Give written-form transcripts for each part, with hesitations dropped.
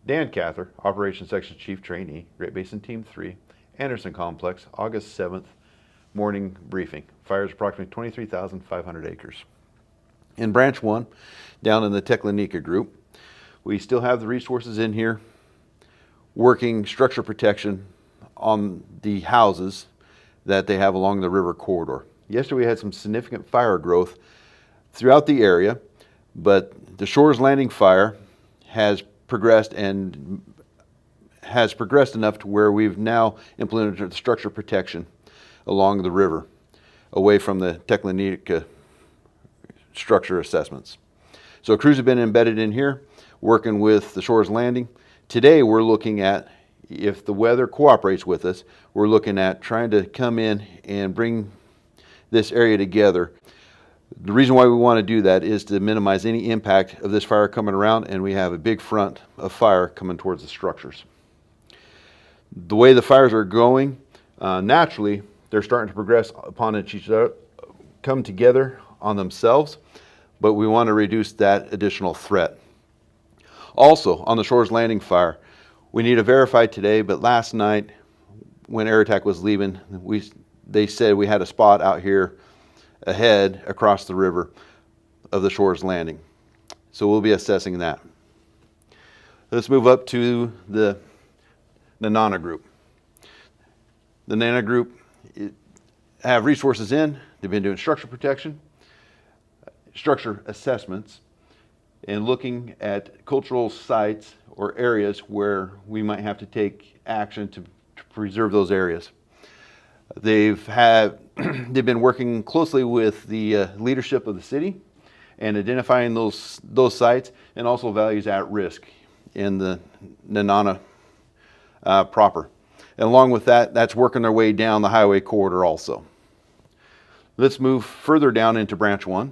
Dan Cather, Operations Section Chief Trainee, Great Basin Team 3, Anderson Complex, August 7th, morning briefing. Fires approximately 23,500 acres. In Branch 1, down in the Teklanika group, we still have the resources in here working structure protection on the houses that they have along the river corridor. Yesterday we had some significant fire growth throughout the area, but the Shores Landing fire has progressed enough to where we've now implemented the structure protection along the river, away from the Teklanika structure assessments. So crews have been embedded in here, working with the Shores Landing. Today we're looking at, if the weather cooperates with us, we're looking at trying to come in and bring this area together. The reason why we want to do that is to minimize any impact of this fire coming around, and we have a big front of fire coming towards the structures. The way the fires are going, naturally, they're starting to progress upon each other, come together on themselves, but we want to reduce that additional threat. Also, on the Shores Landing fire, we need to verify today, but last night when Air Attack was leaving, they said we had a spot out here ahead across the river of the Shores Landing. So we'll be assessing that. Let's move up to the Nenana group. The Nenana group have resources in. They've been doing structure protection, structure assessments, and looking at cultural sites or areas where we might have to take action to preserve those areas. They've been working closely with the leadership of the city and identifying those sites and also values at risk in the Nenana proper. And along with that, that's working their way down the highway corridor also. Let's move further down into Branch 1.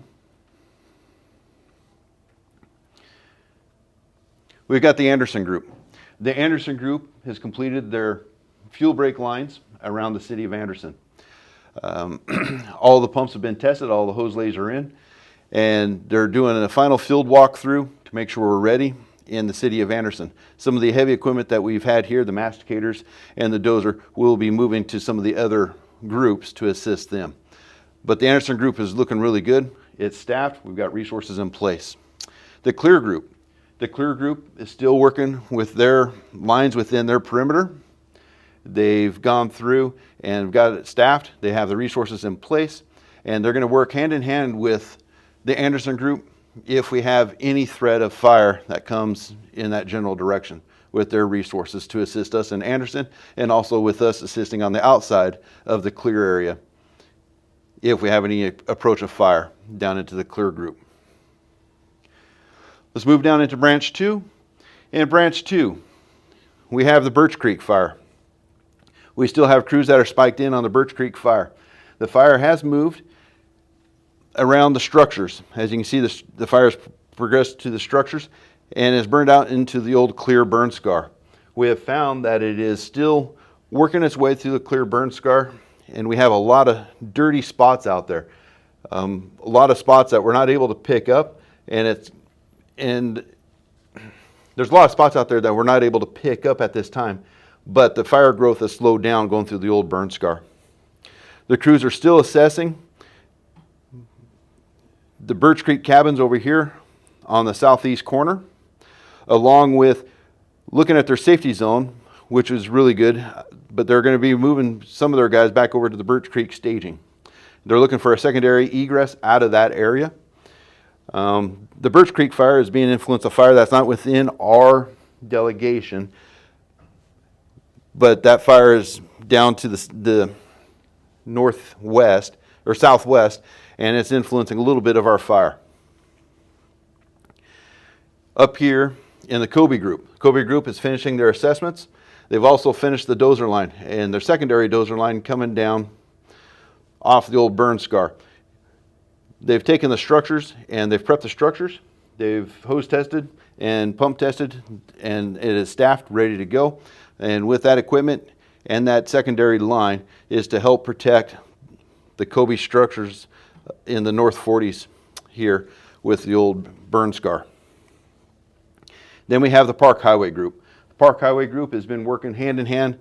We've got the Anderson Group. The Anderson Group has completed their fuel break lines around the city of Anderson. All the pumps have been tested, all the hose lays are in, and they're doing a final field walkthrough to make sure we're ready in the city of Anderson. Some of the heavy equipment that we've had here, the masticators and the dozer, will be moving to some of the other groups to assist them. But the Anderson Group is looking really good. It's staffed, we've got resources in place. The Clear Group. The Clear Group is still working with their lines within their perimeter. They've gone through and got it staffed. They have the resources in place, and they're going to work hand in hand with the Anderson Group if we have any threat of fire that comes in that general direction, with their resources to assist us in Anderson, and also with us assisting on the outside of the Clear area if we have any approach of fire down into the Clear Group. Let's move down into Branch 2. In Branch 2, we have the Birch Creek fire. We still have crews that are spiked in on the Birch Creek fire. The fire has moved around the structures. As you can see, the fire has progressed to the structures and has burned out into the old Clear burn scar. We have found that it is still working its way through the Clear burn scar, and we have a lot of dirty spots out there. A lot of spots that we're not able to pick up, and there's a lot of spots out there that we're not able to pick up at this time, but the fire growth has slowed down going through the old burn scar. The crews are still assessing the Birch Creek cabins over here on the southeast corner, along with looking at their safety zone, which is really good, but they're going to be moving some of their guys back over to the Birch Creek staging. They're looking for a secondary egress out of that area. The Birch Creek fire is being influenced a fire that's not within our delegation, but that fire is down to the northwest or southwest, and it's influencing a little bit of our fire. Up here in the Kobe Group is finishing their assessments. They've also finished the dozer line, and their secondary dozer line coming down off the old burn scar. They've taken the structures and they've prepped the structures. They've hose tested and pump tested, and it is staffed, ready to go. And with that equipment and that secondary line is to help protect the Kobe structures in the North 40s here with the old burn scar. Then we have the Park Highway Group. Park Highway Group has been working hand in hand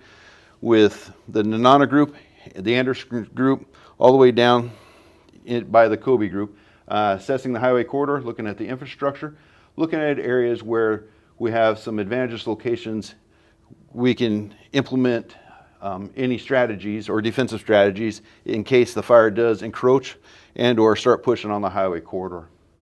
with the Nenana Group, the Anderson Group, all the way down by the Kobe Group, assessing the highway corridor, looking at the infrastructure, looking at areas where we have some advantageous locations. We can implement any strategies or defensive strategies in case the fire does encroach and or start pushing on the highway corridor.